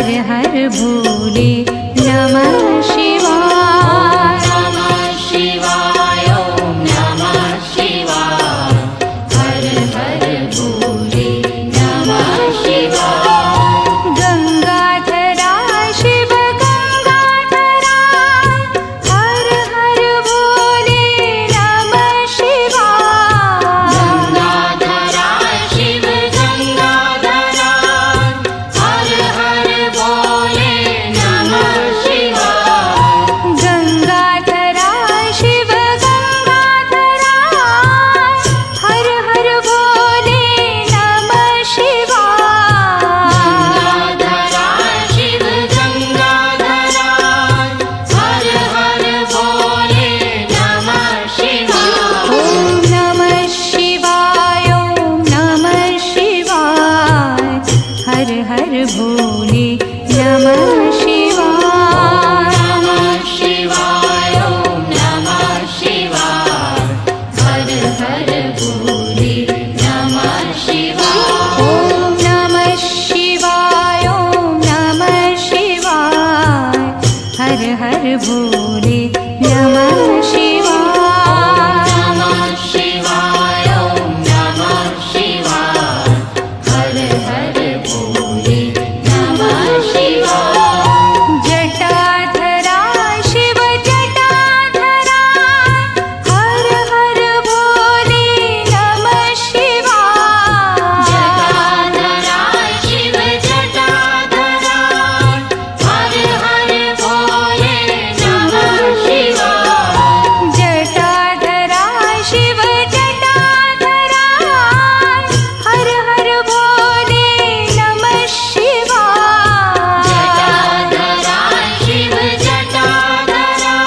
हर हर भोले नमः शिवाय। नमः शिवाय ॐ नमः शिवाय। हर हर भोले नमः शिवाय। गंगाधरा शिव गंगाधरा हर हर भोले नमः शिवाय। गंगाधरा शिव गंगाधरा हर हर भोले नमः शिवाय। गंगाधरा शिव गंगाधरा हर हर भोले नमः शिवाय। गंगाधरा शिव गंगाधरा हर हर भोले नमः शिवाय। ॐ नमः शिवाय ॐ नमः शिवाय। हर हर भोले नमः शिवाय। नमः शिवाय ॐ नमः शिवाय। हर हर भोले नमः शिवाय। ॐ नमः शिवाय ॐ नमः शिवाय। हर हर भोले नमः शिवाय। नमः शिवाय ॐ नमः शिवाय। हर हर भोले नमः शिवाय। जटाधरा शिव जटाधरा हर हर भोले नमः शिवाय। जटाधरा शिव जटाधरा हर हर भोले नमः शिवाय। जटाधरा शिव जटाधरा हर हर भोले नमः शिवाय। जटाधरा शिव जटाधरा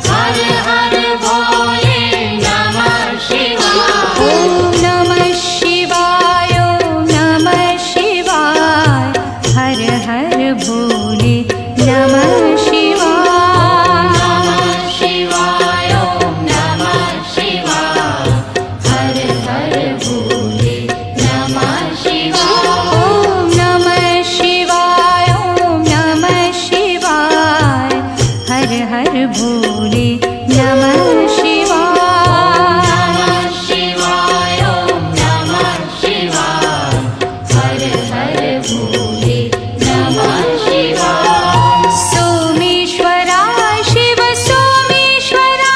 हर हर भोले नमः शिवाय। ॐ नमः शिवाय ॐ नमः शिवाय। हर हर भोले नमः शिवाय। नमः शिवाय ॐ नमः शिवाय। हर हर भोले नमः शिवाय। ॐ नमः शिवाय ॐ नमः शिवाय। हर हर भोले नमः शिवाय। नमः शिवाय ॐ नमः शिवाय। हर हर भोले नमः शिवाय। सोमेश्वरा शिव सोमेश्वरा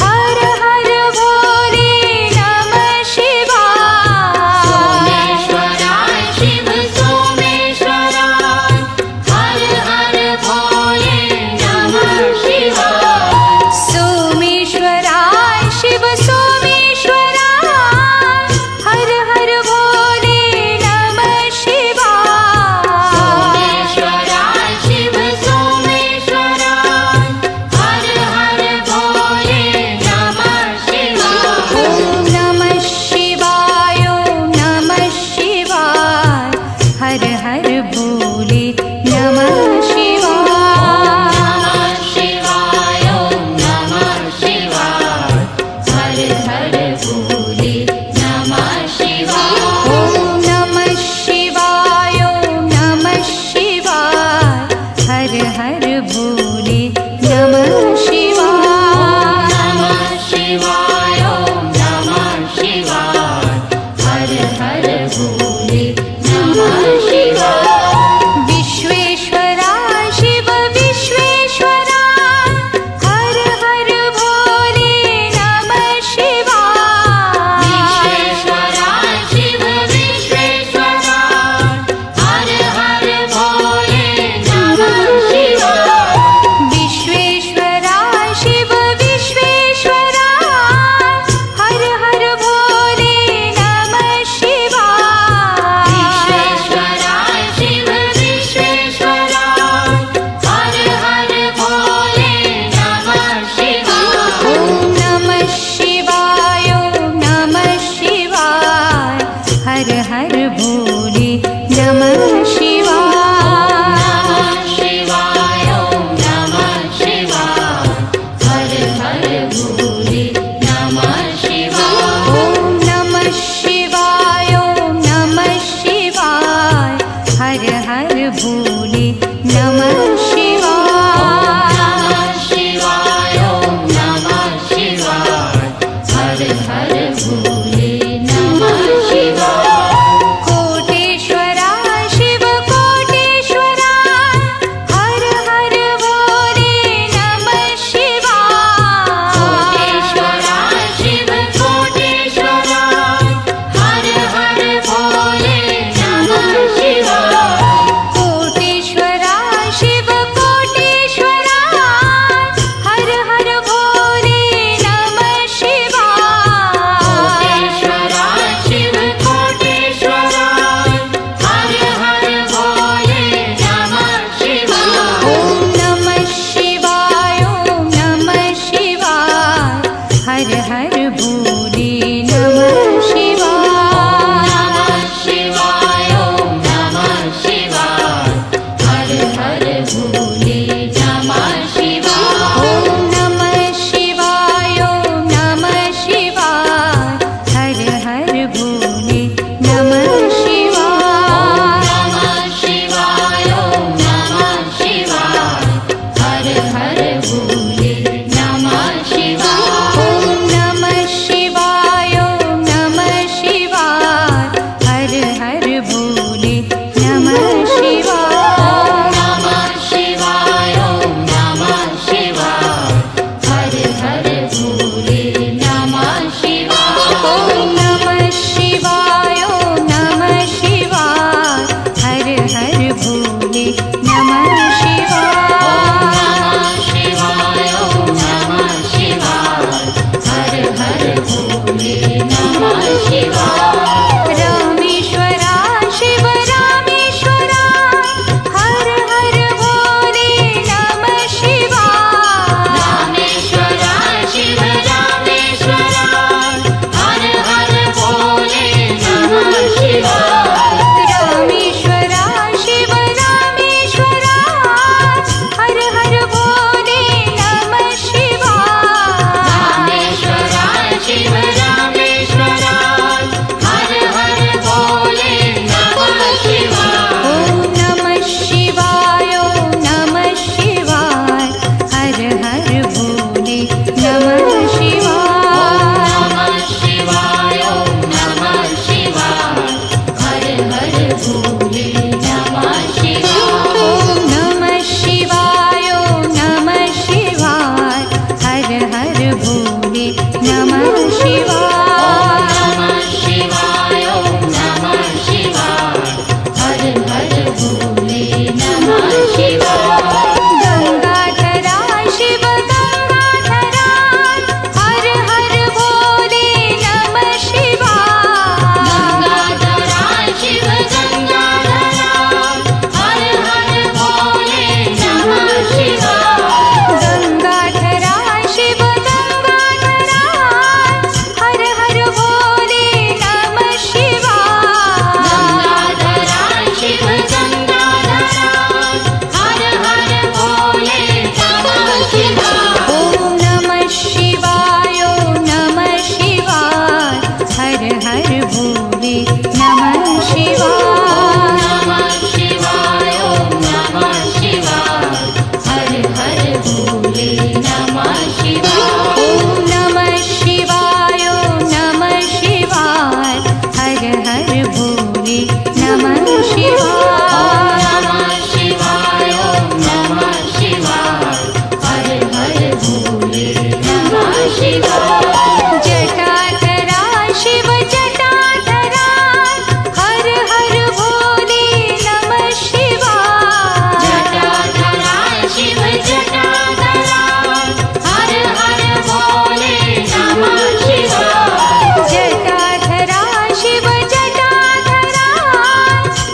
हर हर भोले नमः शिवाय। सोमेश्वरा शिव सोमेश्वरा हर हर भोले नमः शिवाय। सोमेश्वरा शिव सोमेश्वरा हर हर भोले नमः शिवाय। सोमेश्वरा शिव सोमेश्वरा हर हर भोले नमः शिवाय। ॐ नमः शिवाय ॐ नमः शिवाय। हर हर भोले नमः शिवाय। नमः शिवाय ॐ नमः शिवाय। हर हर भोले नमः शिवाय। ॐ नमः शिवाय ॐ नमः शिवाय। हर हर भोले नमः शिवाय। नमः शिवाय ॐ नमः शिवाय। हर हर भोले नमः शिवाय। विश्वेश्वरा शिवाय गंगाधरा शिव गंगाधरा हर हर भोले नमः शिवाय गंगाधरा शिव गंगाधरा हर हर भोले नमः शिवाय गंगाधरा शिव गंगाधरा हर हर भोले नमः शिवाय गंगाधरा शिव गंगाधरा हर हर भोले नमः शिवाय ओम नमः शिवाय ओम नमः शिवाय हर हर भोले नमः शिवाय नमः शिवाय ओम नमः शिवाय हर हर भोले नमः शिवाय ओम नमः शिवाय ओम नमः शिवाय हर हर भोले नमः शिवाय नमः शिवाय ओम नमः शिवाय हर हर भोले नमः शिवाय जटाधरा शिव जटाधरा हर हर भोले नमः शिवाय जटाधरा शिव जटाधरा हर हर भोले नमः शिवाय जटाधरा शिव जटाधरा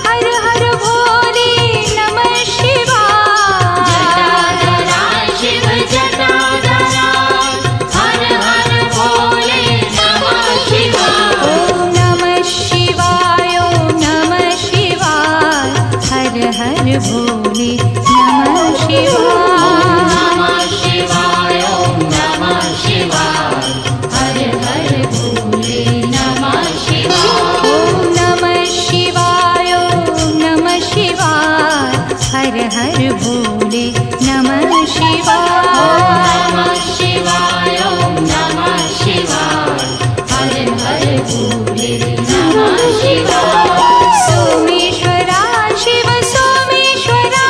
हर हर भोले नमः शिवाय जटाधरा शिव जटाधरा हर हर भोले नमः शिवाय ओम नमः शिवाय ओम नमः शिवाय हर हर भोले नमः शिवाय नमः शिवाय ओम नमः शिवाय हर हर भोले नमः शिवाय ओम नमः शिवाय ओम नमः शिवाय हर हर भोले नमः शिवाय नमः शिवाय ओम नमः शिवाय हर हर भोले नमः शिवाय सोमेश्वरा शिव सोमेश्वरा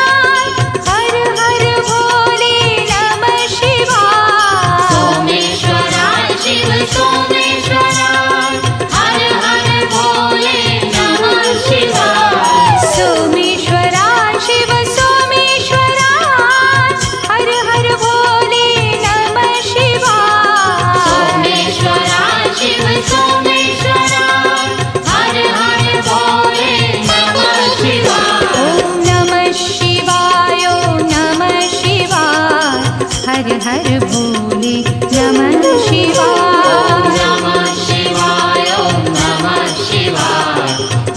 हर हर भोले नमः शिवाय सोमेश्वरा शिव सोमेश्वरा हर हर भोले नमः शिवाय सोमेश्वरा शिव सोमेश्वरा हर हर भोले नमः शिवाय सोमेश्वरा शिव सोमेश्वरा हर हर भोले नमः शिवाय ओम नमः शिवाय ओम नमः शिवाय हर हर भोले नमः शिवाय नमः शिवाय ओम नमः शिवाय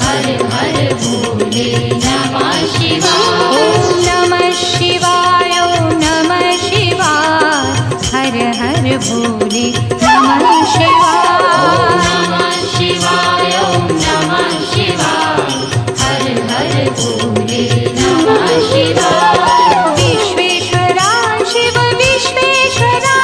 हर हर भोले नमः शिवाय ओम नमः शिवाय ओम नमः शिवाय हर हर भोले नमः शिवाय नमः शिवाय ओम नमः शिवाय हर हर भोले नमः शिवाय विश्वेश्वरा शिव विश्वेश्वरा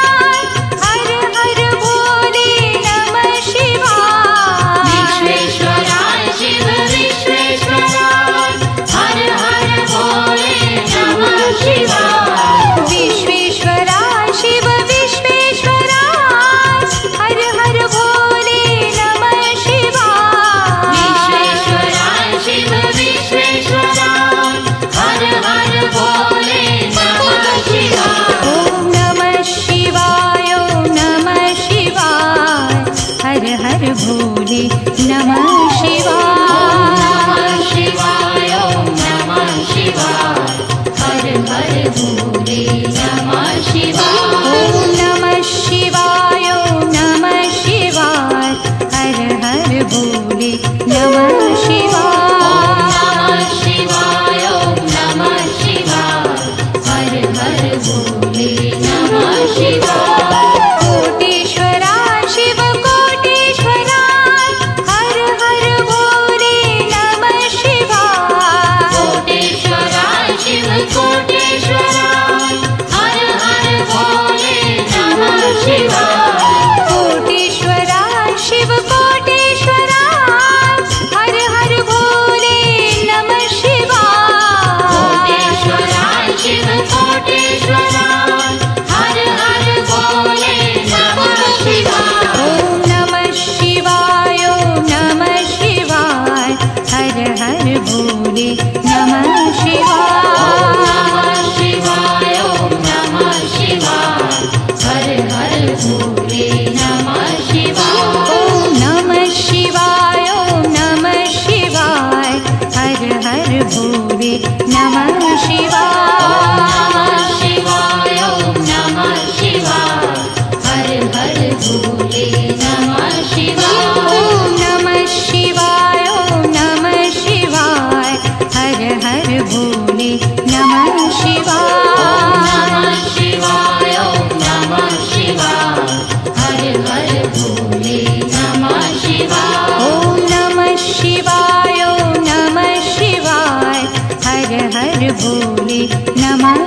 हर हर भोले नमः शिवाय विश्वेश्वरा शिव विश्वेश्वरा हर हर भोले नमः शिवाय विश्वेश्वरा शिव विश्वेश्वरा हर हर भोले नमः शिवाय विश्वेश्वरा शिव विश्वेश्वरा हर हर भोले नमः शिवाय ओम नमः शिवाय ओम नमः शिवाय हर हर भोले नमः शिवाय नमः शिवाय ओम नमः शिवाय हर हर भोले नमः शिवाय ओम नमः शिवाय ओम नमः शिवाय हर हर भोले नमः शिवाय नमः शिवाय ओम नमः शिवाय हर हर भोले नमः शिवाय कोटेश्वरा शिव कोटेश्वरा हर हर भोले नमः शिवाय कोटेश्वरा शिव कोटेश्वरा हर हर भोले नमः शिवाय कोटेश्वरा शिव कोटेश्वरा हर हर भोले नमः शिवाय कोटेश्वरा शिव कोटेश्वरा हर हर भोले नमः शिवाय ओम नमः शिवाय ओम नमः शिवाय हर हर भोले नमः शिवाय भोले नमः शिवाय शिवाय ओम नमः शिवाय हर हर भोले नमः शिवाय ओम नमः शिवाय ओम नमः शिवाय हर हर भोले नमः शिवाय नमः शिवाय ओम नमः शिवाय हर हर भोले नमः शिवाय ओम नमः शिवाय ओम नमः शिवाय हर हर भोले नमः